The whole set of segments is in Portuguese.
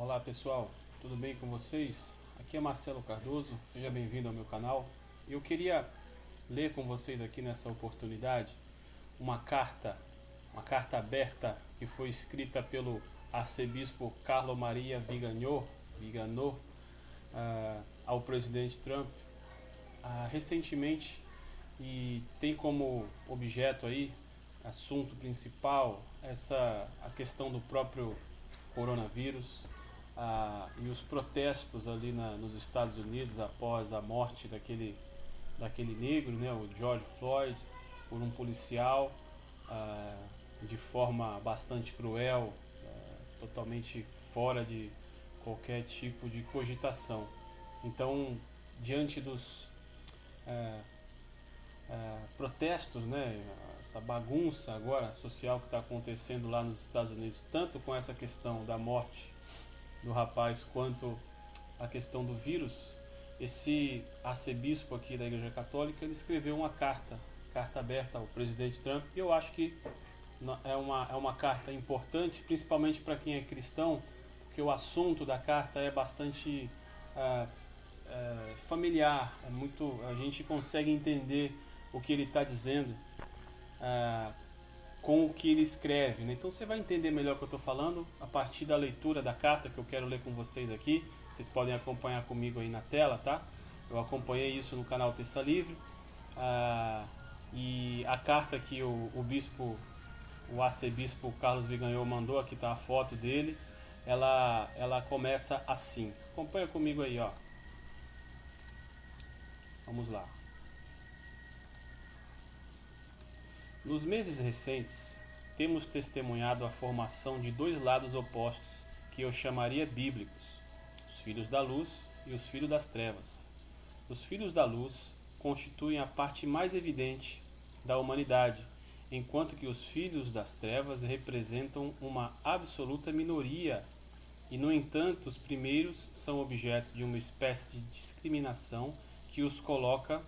Olá pessoal, tudo bem com vocês? Aqui é Marcelo Cardoso, seja bem-vindo ao meu canal. Eu queria ler com vocês aqui nessa oportunidade uma carta aberta que foi escrita pelo arcebispo Carlo Maria Viganò ao presidente Trump recentemente, e tem como objeto aí, assunto principal, a questão do próprio coronavírus, e os protestos ali nos Estados Unidos após a morte daquele negro, né, o George Floyd, por um policial, de forma bastante cruel, totalmente fora de qualquer tipo de cogitação. Então, diante dos protestos, né, essa bagunça agora social que está acontecendo lá nos Estados Unidos, tanto com essa questão da morte do rapaz quanto a questão do vírus, esse arcebispo aqui da Igreja Católica, ele escreveu uma carta aberta ao presidente Trump, e eu acho que é uma carta importante, principalmente para quem é cristão, porque o assunto da carta é bastante familiar, a gente consegue entender o que ele está dizendo com o que ele escreve, né? Então você vai entender melhor o que eu estou falando a partir da leitura da carta que eu quero ler com vocês aqui. Vocês podem acompanhar comigo aí na tela, tá? Eu acompanhei isso no canal Terça Livre, e a carta que o arcebispo Carlos Viganò mandou, aqui está a foto dele, ela começa assim. Acompanha comigo aí, ó. Vamos lá. Nos meses recentes, temos testemunhado a formação de dois lados opostos que eu chamaria bíblicos: os filhos da luz e os filhos das trevas. Os filhos da luz constituem a parte mais evidente da humanidade, enquanto que os filhos das trevas representam uma absoluta minoria, e no entanto os primeiros são objeto de uma espécie de discriminação que os coloca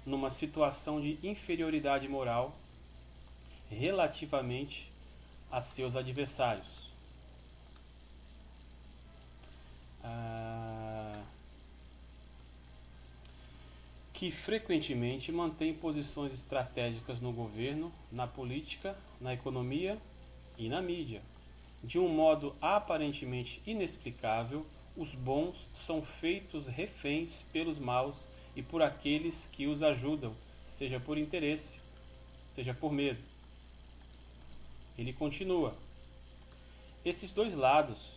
numa situação de inferioridade moral relativamente a seus adversários. Que frequentemente mantém posições estratégicas no governo, na política, na economia e na mídia. De um modo aparentemente inexplicável, os bons são feitos reféns pelos maus e por aqueles que os ajudam, seja por interesse, seja por medo. Ele continua: esses dois lados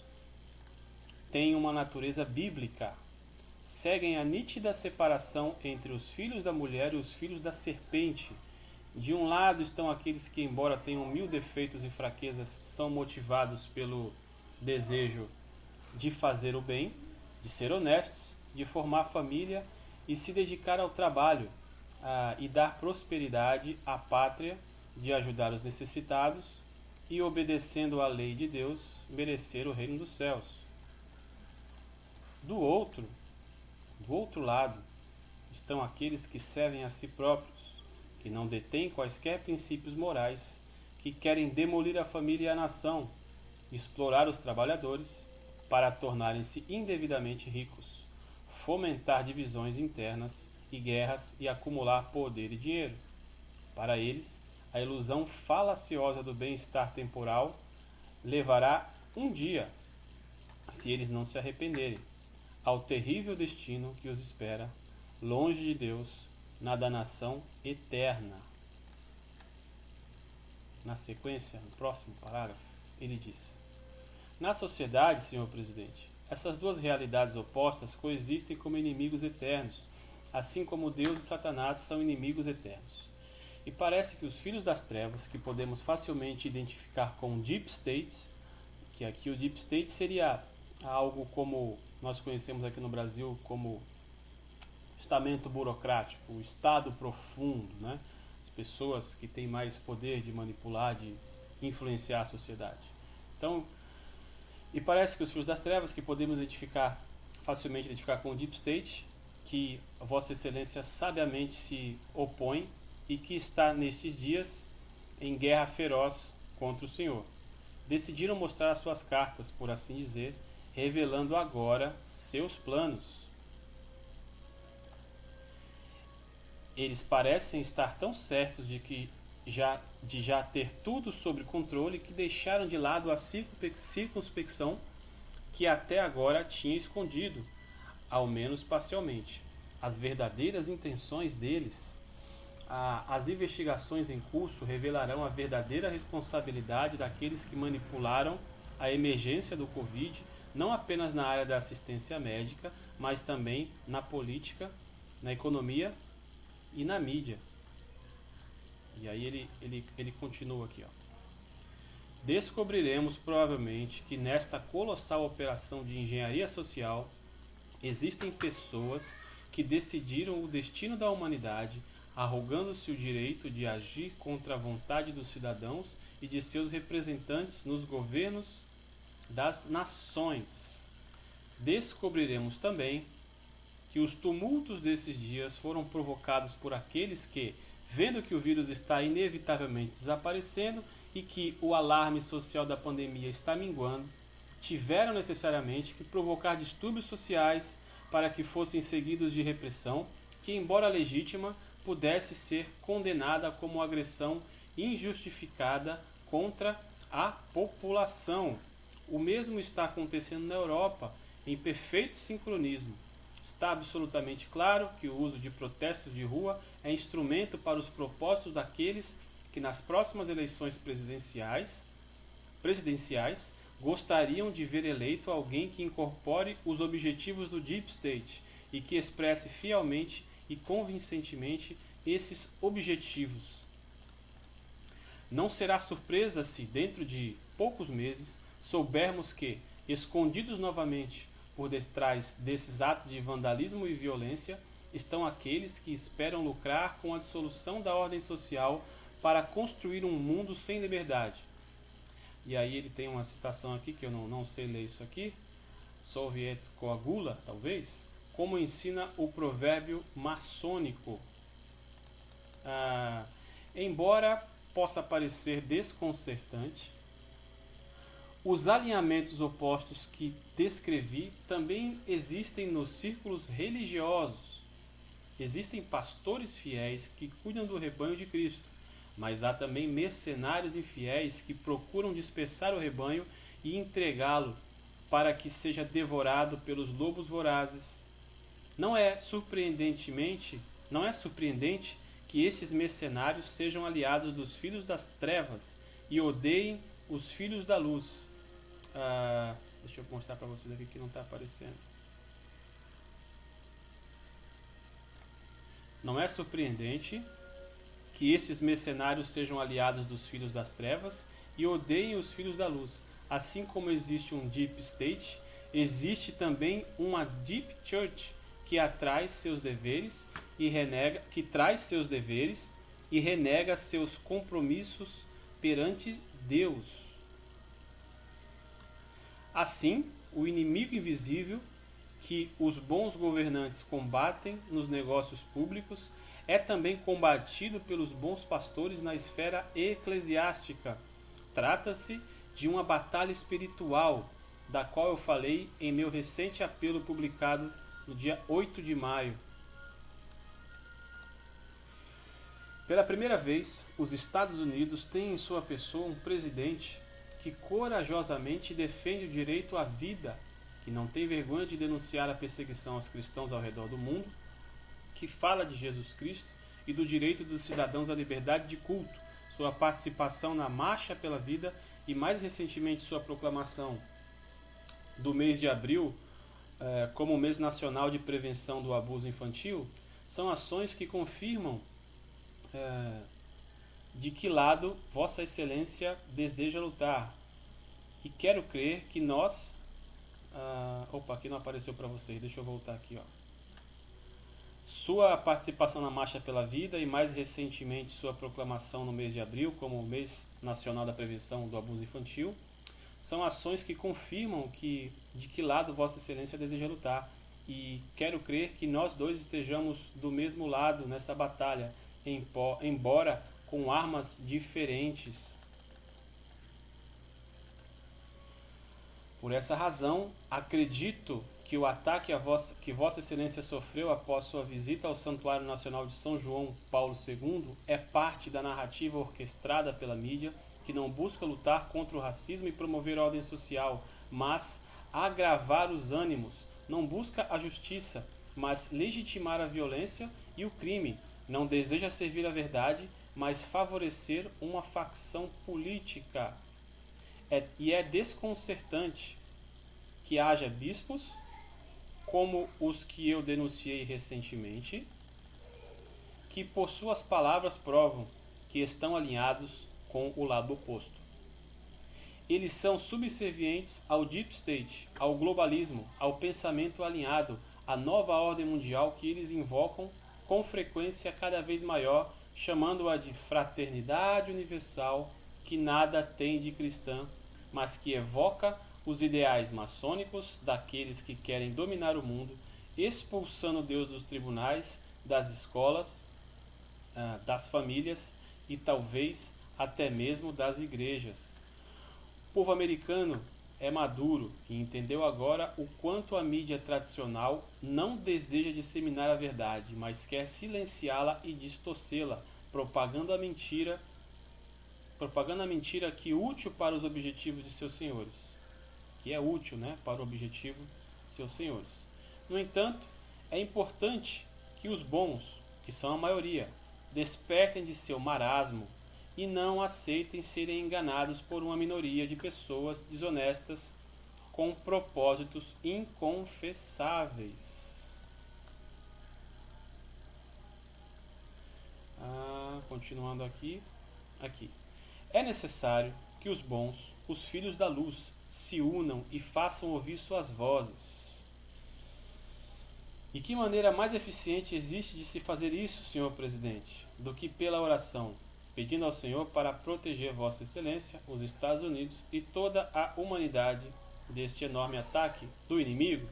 têm uma natureza bíblica, seguem a nítida separação entre os filhos da mulher e os filhos da serpente. De um lado estão aqueles que, embora tenham mil defeitos e fraquezas, são motivados pelo desejo de fazer o bem, de ser honestos, de formar família e se dedicar ao trabalho, e dar prosperidade à pátria, de ajudar os necessitados e, obedecendo à lei de Deus, merecer o reino dos céus. Do outro lado estão aqueles que servem a si próprios, que não detêm quaisquer princípios morais, que querem demolir a família e a nação, explorar os trabalhadores para tornarem-se indevidamente ricos, fomentar divisões internas e guerras e acumular poder e dinheiro. Para eles, a ilusão falaciosa do bem-estar temporal levará um dia, se eles não se arrependerem, ao terrível destino que os espera, longe de Deus, na danação eterna. Na sequência, no próximo parágrafo, ele diz: na sociedade, senhor presidente, essas duas realidades opostas coexistem como inimigos eternos, assim como Deus e Satanás são inimigos eternos. E parece que os filhos das trevas, que podemos facilmente identificar com o Deep State, que aqui o Deep State seria algo como nós conhecemos aqui no Brasil como estamento burocrático, o Estado profundo, né? As pessoas que têm mais poder de manipular, de influenciar a sociedade. Então, e parece que os filhos das trevas, que podemos facilmente identificar com o Deep State, que a Vossa Excelência sabiamente se opõe e que está nestes dias em guerra feroz contra o Senhor, decidiram mostrar suas cartas, por assim dizer, revelando agora seus planos. Eles parecem estar tão certos de já ter tudo sob controle que deixaram de lado a circunspecção que até agora tinha escondido, ao menos parcialmente, as verdadeiras intenções deles. As investigações em curso revelarão a verdadeira responsabilidade daqueles que manipularam a emergência do Covid, não apenas na área da assistência médica, mas também na política, na economia e na mídia. E aí ele continua aqui, ó. Descobriremos provavelmente que nesta colossal operação de engenharia social existem pessoas que decidiram o destino da humanidade, arrogando-se o direito de agir contra a vontade dos cidadãos e de seus representantes nos governos das nações. Descobriremos também que os tumultos desses dias foram provocados por aqueles que, vendo que o vírus está inevitavelmente desaparecendo e que o alarme social da pandemia está minguando, tiveram necessariamente que provocar distúrbios sociais para que fossem seguidos de repressão, que, embora legítima, pudesse ser condenada como agressão injustificada contra a população. O mesmo está acontecendo na Europa, em perfeito sincronismo. Está absolutamente claro que o uso de protestos de rua é instrumento para os propósitos daqueles que nas próximas eleições presidenciais gostariam de ver eleito alguém que incorpore os objetivos do Deep State e que expresse fielmente e convincentemente esses objetivos. Não será surpresa se, dentro de poucos meses, soubermos que, escondidos novamente por detrás desses atos de vandalismo e violência, estão aqueles que esperam lucrar com a dissolução da ordem social para construir um mundo sem liberdade. E aí ele tem uma citação aqui, que eu não sei ler isso aqui, Soviet coagula, talvez, como ensina o provérbio maçônico. Embora possa parecer desconcertante, os alinhamentos opostos que descrevi também existem nos círculos religiosos. Existem pastores fiéis que cuidam do rebanho de Cristo, mas há também mercenários infiéis que procuram dispersar o rebanho e entregá-lo para que seja devorado pelos lobos vorazes. Não é surpreendente que esses mercenários sejam aliados dos filhos das trevas e odeiem os filhos da luz. Deixa eu mostrar para vocês aqui que não está aparecendo. Não é surpreendente que esses mercenários sejam aliados dos filhos das trevas e odeiem os filhos da luz. Assim como existe um Deep State, existe também uma Deep Church que traz seus deveres e renega seus compromissos perante Deus. Assim, o inimigo invisível que os bons governantes combatem nos negócios públicos é também combatido pelos bons pastores na esfera eclesiástica. Trata-se de uma batalha espiritual, da qual eu falei em meu recente apelo publicado no dia 8 de maio. Pela primeira vez, os Estados Unidos têm em sua pessoa um presidente que corajosamente defende o direito à vida, que não tem vergonha de denunciar a perseguição aos cristãos ao redor do mundo, que fala de Jesus Cristo e do direito dos cidadãos à liberdade de culto, sua participação na Marcha pela Vida e, mais recentemente, sua proclamação do mês de abril como o mês nacional de prevenção do abuso infantil, são ações que confirmam de que lado Vossa Excelência deseja lutar. E quero crer que nós... aqui não apareceu para vocês, deixa eu voltar aqui. Sua participação na Marcha pela Vida e, mais recentemente, sua proclamação no mês de abril como o mês nacional da prevenção do abuso infantil, são ações que confirmam de que lado Vossa Excelência deseja lutar. E quero crer que nós dois estejamos do mesmo lado nessa batalha, embora com armas diferentes. Por essa razão, acredito que o ataque que Vossa Excelência sofreu após sua visita ao Santuário Nacional de São João Paulo II é parte da narrativa orquestrada pela mídia, que não busca lutar contra o racismo e promover a ordem social, mas agravar os ânimos, não busca a justiça, mas legitimar a violência e o crime, não deseja servir a verdade, mas favorecer uma facção política. E é desconcertante que haja bispos, como os que eu denunciei recentemente, que por suas palavras provam que estão alinhados com o lado oposto. Eles são subservientes ao Deep State, ao globalismo, ao pensamento alinhado, à nova ordem mundial que eles invocam com frequência cada vez maior, chamando-a de fraternidade universal, que nada tem de cristã, mas que evoca os ideais maçônicos daqueles que querem dominar o mundo, expulsando Deus dos tribunais, das escolas, das famílias e talvez até mesmo das igrejas. O povo americano é maduro e entendeu agora o quanto a mídia tradicional não deseja disseminar a verdade, mas quer silenciá-la e distorcê-la, propagando a mentira que é útil para os objetivos de seus senhores. Para o objetivo de seus senhores. No entanto, é importante que os bons, que são a maioria, despertem de seu marasmo e não aceitem serem enganados por uma minoria de pessoas desonestas com propósitos inconfessáveis. Continuando aqui. É necessário que os bons, os filhos da luz, se unam e façam ouvir suas vozes. E que maneira mais eficiente existe de se fazer isso, senhor presidente, do que pela oração, pedindo ao Senhor para proteger Vossa Excelência, os Estados Unidos e toda a humanidade deste enorme ataque do inimigo?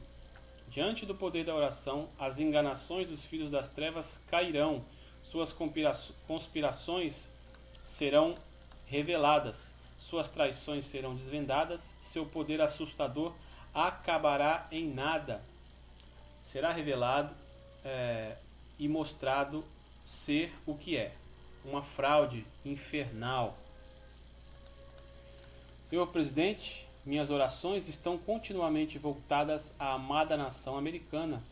Diante do poder da oração, as enganações dos filhos das trevas cairão, suas conspirações serão reveladas, suas traições serão desvendadas, seu poder assustador acabará em nada. Será revelado e mostrado ser o que é, uma fraude infernal. Senhor presidente, minhas orações estão continuamente voltadas à amada nação americana,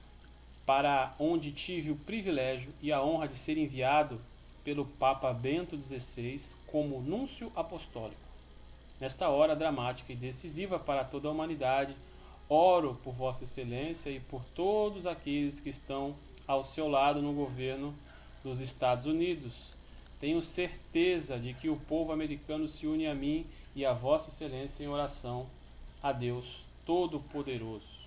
para onde tive o privilégio e a honra de ser enviado pelo Papa Bento XVI como núncio apostólico. Nesta hora dramática e decisiva para toda a humanidade, oro por Vossa Excelência e por todos aqueles que estão ao seu lado no governo dos Estados Unidos. Tenho certeza de que o povo americano se une a mim e a Vossa Excelência em oração a Deus Todo-Poderoso.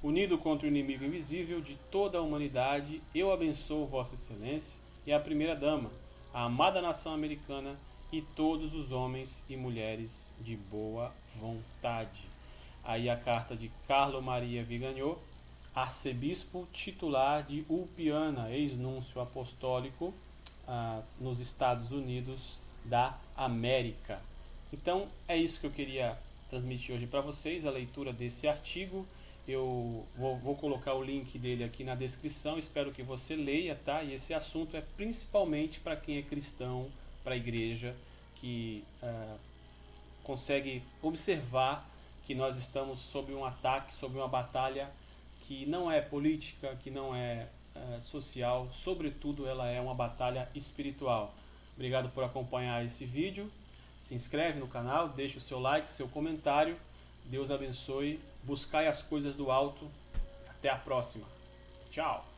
Unido contra o inimigo invisível de toda a humanidade, eu abençoo Vossa Excelência e a Primeira-Dama, a amada nação americana e todos os homens e mulheres de boa vontade. Aí a carta de Carlo Maria Viganò, arcebispo titular de Ulpiana, ex-núncio apostólico nos Estados Unidos da América. Então é isso que eu queria transmitir hoje para vocês, a leitura desse artigo. Eu vou colocar o link dele aqui na descrição, espero que você leia, tá? E esse assunto é principalmente para quem é cristão, para a igreja, que consegue observar que nós estamos sob um ataque, sob uma batalha que não é política, que não é social, sobretudo ela é uma batalha espiritual. Obrigado por acompanhar esse vídeo, se inscreve no canal, deixa o seu like, seu comentário, Deus abençoe, buscai as coisas do alto, até a próxima, tchau!